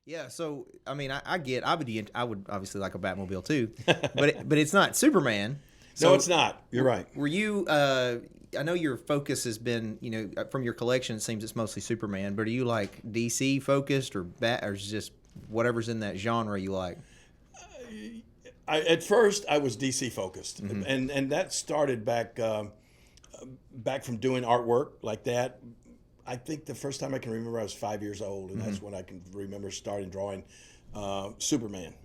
Yeah, so I mean, I would obviously like a Batmobile too, but it's not Superman. No, So it's not. You're right. were you? I know your focus has been, from your collection, it seems it's mostly Superman. But are you like DC focused or or is just whatever's in that genre you like? At first I was DC focused, Mm-hmm. and that started back from doing artwork like that. I think the first time I can remember I was 5 years old, and that's when I can remember starting drawing Superman.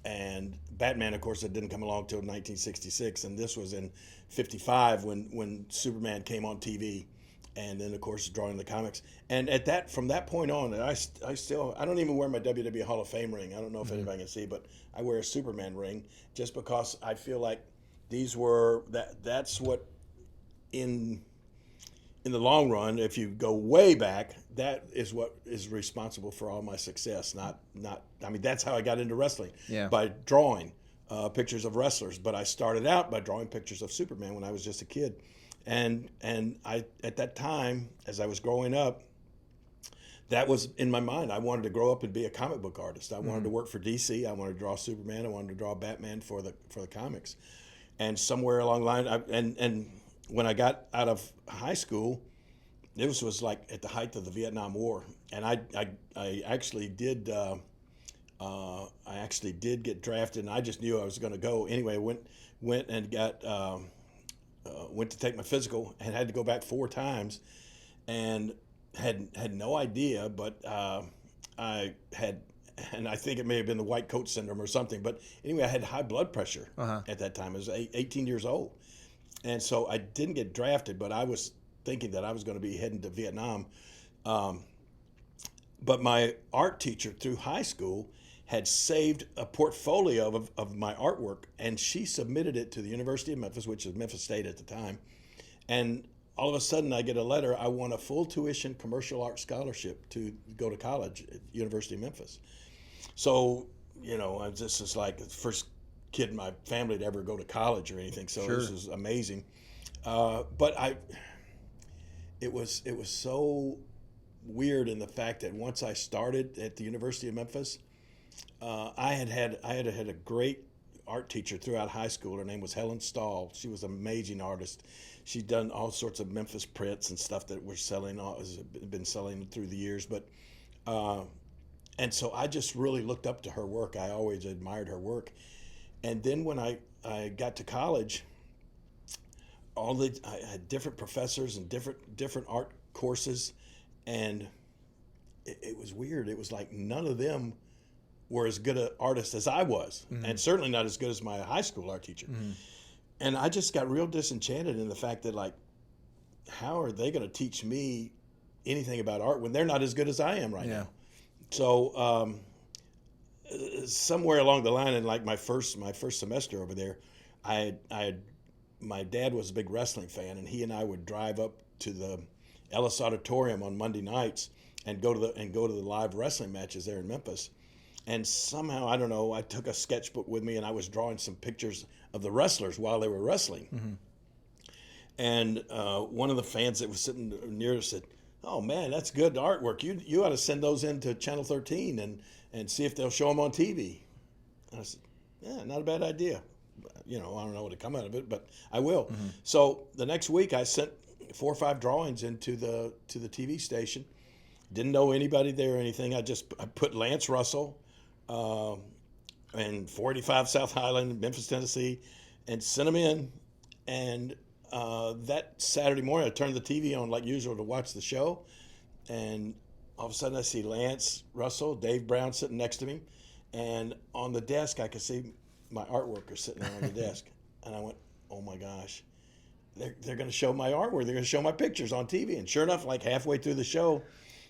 And Batman, of course, it didn't come along till 1966, and this was in '55 when Superman came on TV, and then of course drawing the comics. And from that point on, and I don't even wear my WWE Hall of Fame ring. I don't know if anybody can see, but I wear a Superman ring just because I feel like that's what in the long run, if you go way back, that is what is responsible for all my success. Not. I mean, that's how I got into wrestling. Yeah. By drawing pictures of wrestlers. But I started out by drawing pictures of Superman when I was just a kid, and I at that time, as I was growing up, that was in my mind. I wanted to grow up and be a comic book artist. I wanted to work for DC. I wanted to draw Superman. I wanted to draw Batman for the comics. And somewhere along the line, and when I got out of high school, this was like at the height of the Vietnam War, and I actually did get drafted, and I just knew I was going to go anyway. Went and got went to take my physical and had to go back 4 times, and had no idea, but I had. And I think it may have been the white coat syndrome or something. But anyway, I had high blood pressure at that time. I was 18 years old. And so I didn't get drafted, but I was thinking that I was going to be heading to Vietnam. But my art teacher through high school had saved a portfolio of my artwork, and she submitted it to the University of Memphis, which was Memphis State at the time. And all of a sudden I get a letter, I won a full tuition commercial art scholarship to go to college at University of Memphis. So, this is like the first kid in my family to ever go to college or anything. So Sure. This is amazing. It was so weird in the fact that once I started at the University of Memphis, I had a great art teacher throughout high school. Her name was Helen Stahl. She was an amazing artist. She'd done all sorts of Memphis prints and stuff that were selling, has been selling through the years. But and so I just really looked up to her work. I always admired her work. And then when I got to college, I had different professors and different art courses, and it was weird. It was like none of them were as good an artist as I was, and certainly not as good as my high school art teacher. And I just got real disenchanted in the fact that, like, how are they going to teach me anything about art when they're not as good as I am right now? So somewhere along the line, in like my first semester over there, my dad was a big wrestling fan, and he and I would drive up to the Ellis Auditorium on Monday nights and go to the live wrestling matches there in Memphis. And somehow, I don't know, I took a sketchbook with me and I was drawing some pictures of the wrestlers while they were wrestling. And one of the fans that was sitting near us said, "Oh man, that's good artwork. You ought to send those in to Channel 13 and see if they'll show them on TV." And I said, "Yeah, not a bad idea. I don't know what to come out of it, but I will." So the next week, I sent 4 or 5 drawings into the TV station. Didn't know anybody there or anything. I put Lance Russell and 485 South Highland, Memphis, Tennessee, and sent them in. And that Saturday morning, I turned the TV on like usual to watch the show, and all of a sudden I see Lance Russell, Dave Brown sitting next to me, and on the desk I could see my artwork is sitting there on the desk, and I went, "Oh my gosh, they're going to show my artwork. They're going to show my pictures on TV." And sure enough, like halfway through the show,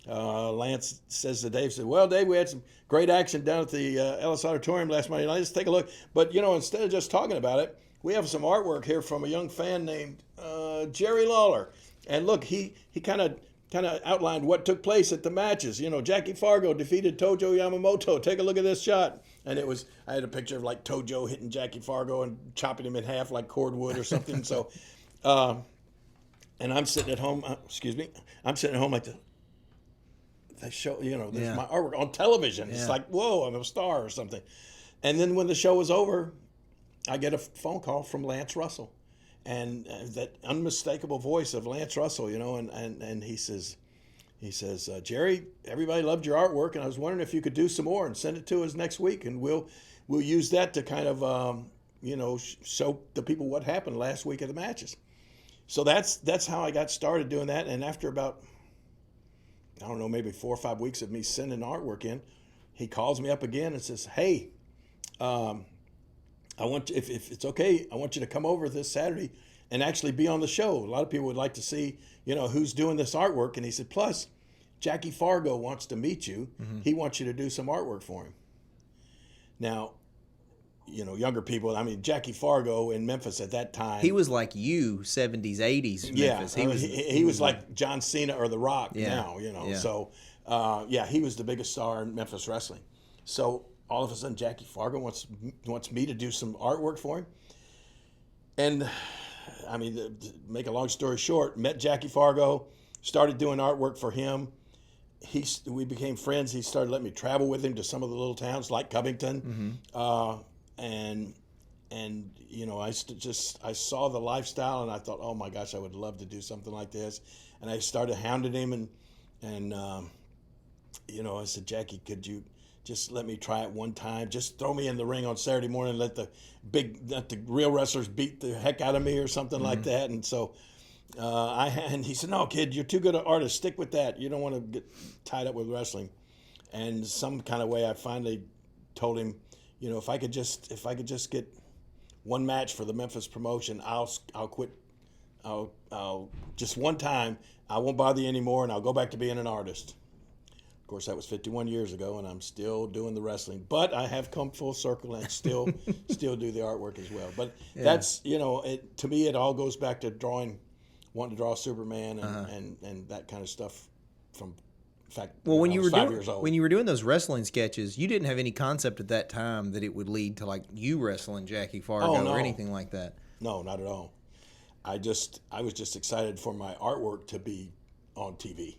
Lance says to Dave, "Well, Dave, we had some great action down at the Ellis Auditorium last Monday night. Let's take a look. But instead of just talking about it, we have some artwork here from a young fan named Jerry Lawler. And look, he kind of outlined what took place at the matches. Jackie Fargo defeated Tojo Yamamoto. Take a look at this shot." And I had a picture of like Tojo hitting Jackie Fargo and chopping him in half like cordwood or something. So, and I'm sitting at home. I'm sitting at home like, they show, there's Yeah. my artwork on television. It's Yeah. like, whoa, I'm a star or something. And then when the show was over, I get a phone call from Lance Russell, and that unmistakable voice of Lance Russell, and he says, Jerry, everybody loved your artwork, and I was wondering if you could do some more and send it to us next week, and we'll use that to kind of show the people what happened last week of the matches. So that's how I got started doing that. And after about, I don't know, maybe 4 or 5 weeks of me sending artwork in, he calls me up again and says, hey, I want you, if it's okay, I want you to come over this Saturday and actually be on the show. A lot of people would like to see, who's doing this artwork. And he said, plus, Jackie Fargo wants to meet you. Mm-hmm. He wants you to do some artwork for him. Now, younger people, Jackie Fargo in Memphis at that time. He was like you, 70s, 80s Memphis. He was like John Cena or The Rock now, Yeah. So, he was the biggest star in Memphis wrestling. So all of a sudden, Jackie Fargo wants me to do some artwork for him. And, to make a long story short, met Jackie Fargo, started doing artwork for him. We became friends. He started letting me travel with him to some of the little towns like Covington. Mm-hmm. I saw the lifestyle, and I thought, oh my gosh, I would love to do something like this. And I started hounding him, and I said, Jackie, could you just let me try it one time? Just throw me in the ring on Saturday morning, let the real wrestlers beat the heck out of me or something like that. And so and he said, no, kid, you're too good an artist. Stick with that. You don't want to get tied up with wrestling. And some kind of way, I finally told him, if I could just get one match for the Memphis promotion, I'll quit. I'll just one time. I won't bother you anymore, and I'll go back to being an artist. Of course, that was 51 years ago, and I'm still doing the wrestling. But I have come full circle and still do the artwork as well. But that's, to me, it all goes back to wanting to draw Superman and that kind of stuff from, in fact, when I you was were 5 years old. when you were doing those wrestling sketches, you didn't have any concept at that time that it would lead to like you wrestling Jackie Fargo or anything like that. No, not at all. I was just excited for my artwork to be on TV.